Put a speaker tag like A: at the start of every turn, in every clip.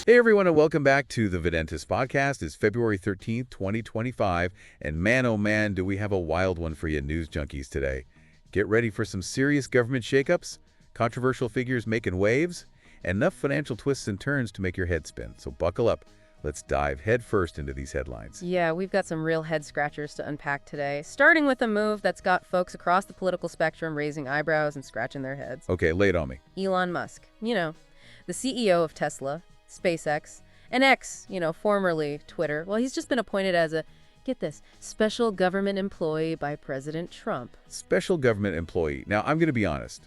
A: Hey everyone, and welcome back to the Videntis podcast. It's February 13th, 2025, and man oh man, do we have a wild one for you news junkies today. Get ready for some serious government shakeups, controversial figures making waves, and enough financial twists and turns to make your head spin. So buckle up. Let's dive headfirst into these headlines.
B: Yeah, we've got some real head scratchers to unpack today, starting with a move that's got folks across the political spectrum raising eyebrows and scratching their heads.
A: Okay, lay it on me.
B: Elon Musk, the CEO of Tesla, SpaceX, and X, formerly Twitter. Well, he's just been appointed as a, get this, special government employee by President Trump.
A: Special government employee. Now, I'm going to be honest.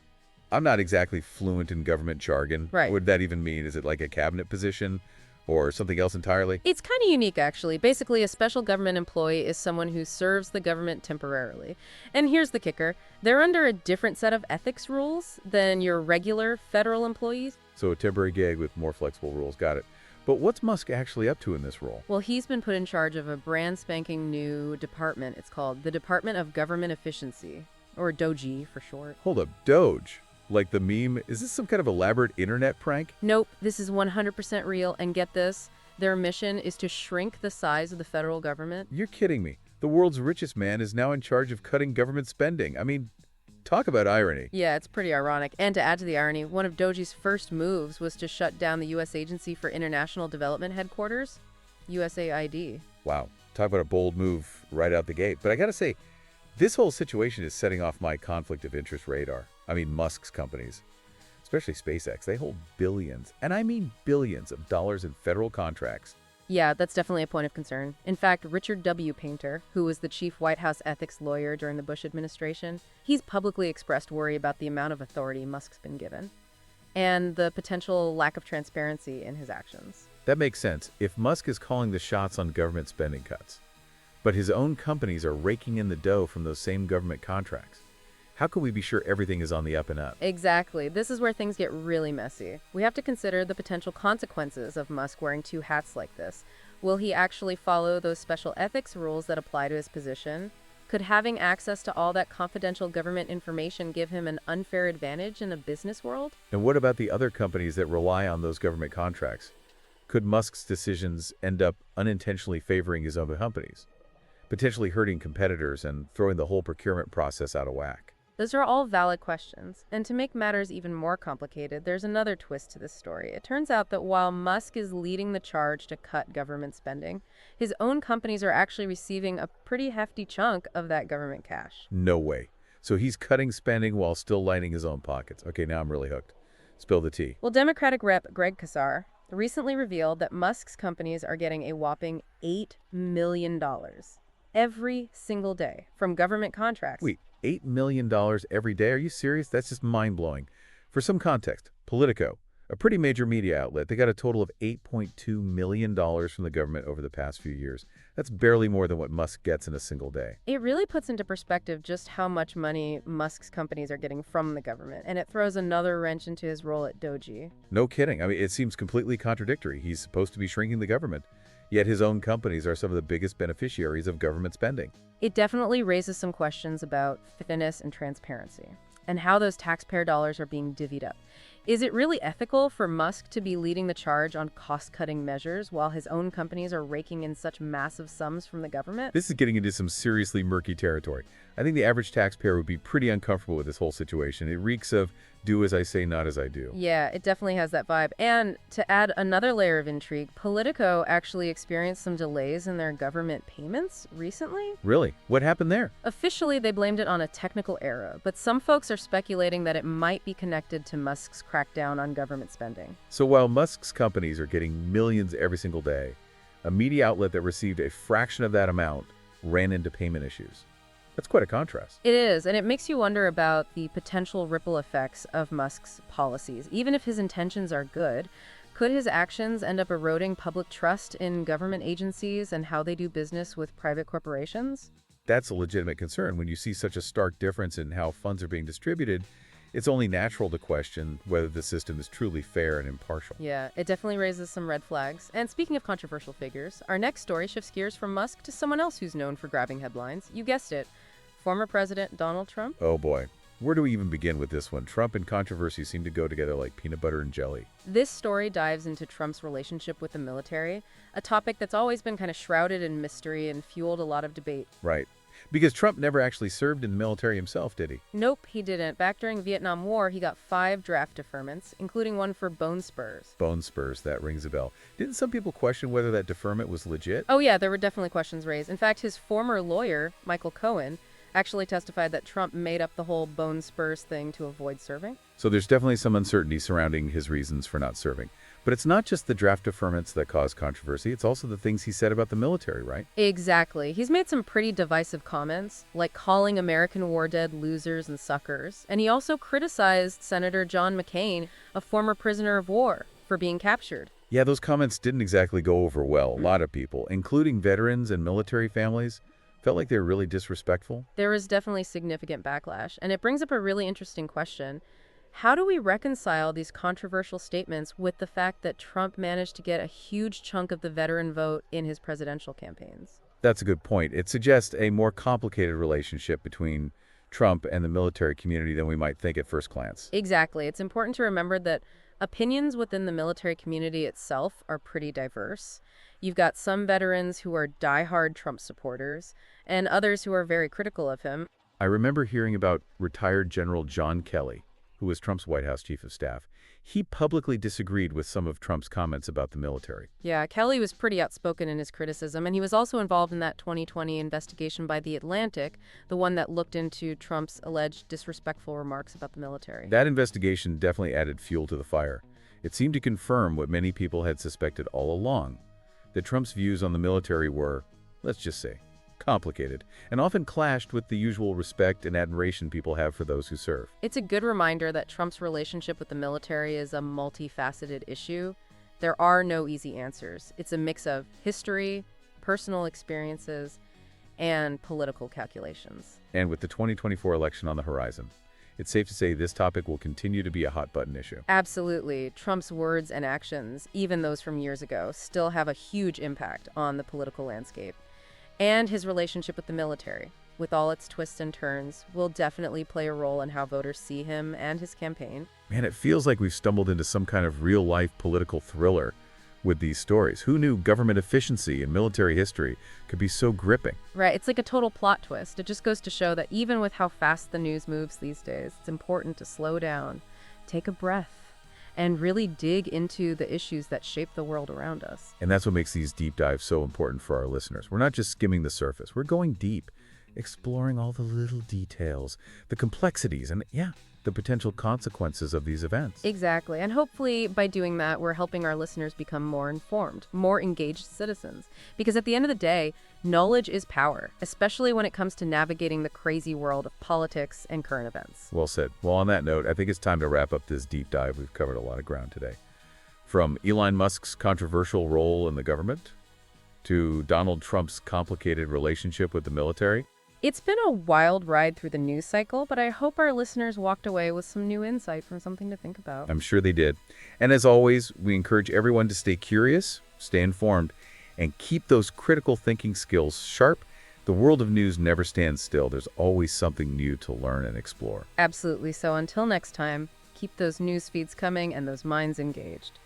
A: I'm not exactly fluent in government jargon.
B: Right.
A: What would that even mean? Is it like a cabinet position or something else entirely?
B: It's kind of unique, actually. Basically, a special government employee is someone who serves the government temporarily. And here's the kicker. They're under a different set of ethics rules than your regular federal employees.
A: So a temporary gig with more flexible rules. Got it. But what's Musk actually up to in this role?
B: Well, he's been put in charge of a brand spanking new department. It's called the Department of Government Efficiency, or DOGE for short.
A: Hold up, Doge. Like the meme, is this some kind of elaborate internet prank?
B: Nope, this is 100% real, and get this, their mission is to shrink the size of the federal government.
A: You're kidding me. The world's richest man is now in charge of cutting government spending. I mean, talk about irony.
B: Yeah, it's pretty ironic. And to add to the irony, one of DOGE's first moves was to shut down the U.S. Agency for International Development headquarters, USAID.
A: Wow, talk about a bold move right out the gate. But I gotta say, this whole situation is setting off my conflict of interest radar. I mean, Musk's companies, especially SpaceX, they hold billions, and I mean billions of dollars in federal contracts.
B: Yeah, that's definitely a point of concern. In fact, Richard W. Painter, who was the chief White House ethics lawyer during the Bush administration, he's publicly expressed worry about the amount of authority Musk's been given and the potential lack of transparency in his actions.
A: That makes sense if Musk is calling the shots on government spending cuts, but his own companies are raking in the dough from those same government contracts. How can we be sure everything is on the up and up?
B: Exactly. This is where things get really messy. We have to consider the potential consequences of Musk wearing two hats like this. Will he actually follow those special ethics rules that apply to his position? Could having access to all that confidential government information give him an unfair advantage in the business world?
A: And what about the other companies that rely on those government contracts? Could Musk's decisions end up unintentionally favoring his own companies, potentially hurting competitors and throwing the whole procurement process out of whack?
B: Those are all valid questions. And to make matters even more complicated, there's another twist to this story. It turns out that while Musk is leading the charge to cut government spending, his own companies are actually receiving a pretty hefty chunk of that government cash.
A: No way. So he's cutting spending while still lining his own pockets. Okay, now I'm really hooked. Spill the tea.
B: Well, Democratic Rep. Greg Casar recently revealed that Musk's companies are getting a whopping $8 million every single day from government contracts.
A: Wait, $8 million every day? Are you serious? That's just mind-blowing. For some context, Politico, a pretty major media outlet, they got a total of $8.2 million from the government over the past few years. That's barely more than what Musk gets in a single day.
B: It really puts into perspective just how much money Musk's companies are getting from the government, and it throws another wrench into his role at DOGE.
A: No kidding. I mean, it seems completely contradictory. He's supposed to be shrinking the government, yet his own companies are some of the biggest beneficiaries of government spending.
B: It definitely raises some questions about fairness and transparency, and how those taxpayer dollars are being divvied up. Is it really ethical for Musk to be leading the charge on cost-cutting measures while his own companies are raking in such massive sums from the government?
A: This is getting into some seriously murky territory. I think the average taxpayer would be pretty uncomfortable with this whole situation. It reeks of do as I say, not as I do.
B: Yeah, it definitely has that vibe. And to add another layer of intrigue, Politico actually experienced some delays in their government payments recently.
A: Really? What happened there?
B: Officially, they blamed it on a technical error, but some folks are speculating that it might be connected to Musk's crackdown on government spending.
A: So while Musk's companies are getting millions every single day, a media outlet that received a fraction of that amount ran into payment issues. That's quite a contrast.
B: It is, and it makes you wonder about the potential ripple effects of Musk's policies. Even if his intentions are good, could his actions end up eroding public trust in government agencies and how they do business with private corporations?
A: That's a legitimate concern. When you see such a stark difference in how funds are being distributed, it's only natural to question whether the system is truly fair and impartial.
B: Yeah, it definitely raises some red flags. And speaking of controversial figures, our next story shifts gears from Musk to someone else who's known for grabbing headlines. You guessed it, former President Donald Trump.
A: Oh boy. Where do we even begin with this one? Trump and controversy seem to go together like peanut butter and jelly.
B: This story dives into Trump's relationship with the military, a topic that's always been kind of shrouded in mystery and fueled a lot of debate.
A: Right. Because Trump never actually served in the military himself, did he?
B: Nope, he didn't. Back during the Vietnam War, he got 5 draft deferments, including one for bone spurs.
A: Bone spurs, that rings a bell. Didn't some people question whether that deferment was legit?
B: Oh yeah, there were definitely questions raised. In fact, his former lawyer, Michael Cohen, actually testified that Trump made up the whole bone spurs thing to avoid serving.
A: So there's definitely some uncertainty surrounding his reasons for not serving. But it's not just the draft deferments that cause controversy, it's also the things he said about the military, right?
B: Exactly. He's made some pretty divisive comments, like calling American war dead losers and suckers. And he also criticized Senator John McCain, a former prisoner of war, for being captured.
A: Yeah, those comments didn't exactly go over well. A lot of people, including veterans and military families, felt like they were really disrespectful.
B: There was definitely significant backlash, and it brings up a really interesting question. How do we reconcile these controversial statements with the fact that Trump managed to get a huge chunk of the veteran vote in his presidential campaigns?
A: That's a good point. It suggests a more complicated relationship between Trump and the military community than we might think at first glance.
B: Exactly. It's important to remember that opinions within the military community itself are pretty diverse. You've got some veterans who are diehard Trump supporters, and others who are very critical of him.
A: I remember hearing about retired General John Kelly, who was Trump's White House chief of staff. He publicly disagreed with some of Trump's comments about the military.
B: Yeah, Kelly was pretty outspoken in his criticism, and he was also involved in that 2020 investigation by The Atlantic, the one that looked into Trump's alleged disrespectful remarks about the military.
A: That investigation definitely added fuel to the fire. It seemed to confirm what many people had suspected all along, that Trump's views on the military were, let's just say, complicated, and often clashed with the usual respect and admiration people have for those who serve.
B: It's a good reminder that Trump's relationship with the military is a multifaceted issue. There are no easy answers. It's a mix of history, personal experiences, and political calculations.
A: And with the 2024 election on the horizon, it's safe to say this topic will continue to be a hot-button issue.
B: Absolutely. Trump's words and actions, even those from years ago, still have a huge impact on the political landscape. And his relationship with the military, with all its twists and turns, will definitely play a role in how voters see him and his campaign.
A: Man, it feels like we've stumbled into some kind of real-life political thriller with these stories. Who knew government efficiency and military history could be so gripping?
B: Right, it's like a total plot twist. It just goes to show that even with how fast the news moves these days, it's important to slow down, take a breath, and really dig into the issues that shape the world around us.
A: And that's what makes these deep dives so important for our listeners. We're not just skimming the surface. We're going deep, exploring all the little details, the complexities, and the potential consequences of these events.
B: Exactly. And hopefully by doing that, we're helping our listeners become more informed, more engaged citizens. Because at the end of the day, knowledge is power, especially when it comes to navigating the crazy world of politics and current events.
A: Well said. Well, on that note, I think it's time to wrap up this deep dive. We've covered a lot of ground today. From Elon Musk's controversial role in the government to Donald Trump's complicated relationship with the military.
B: It's been a wild ride through the news cycle, but I hope our listeners walked away with some new insight from something to think about.
A: I'm sure they did. And as always, we encourage everyone to stay curious, stay informed, and keep those critical thinking skills sharp. The world of news never stands still. There's always something new to learn and explore.
B: Absolutely. So until next time, keep those news feeds coming and those minds engaged.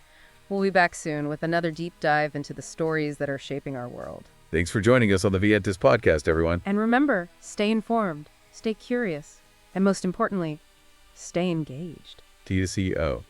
B: We'll be back soon with another deep dive into the stories that are shaping our world.
A: Thanks for joining us on the Videntis podcast, everyone.
B: And remember, stay informed, stay curious, and most importantly, stay engaged.
A: T2CO.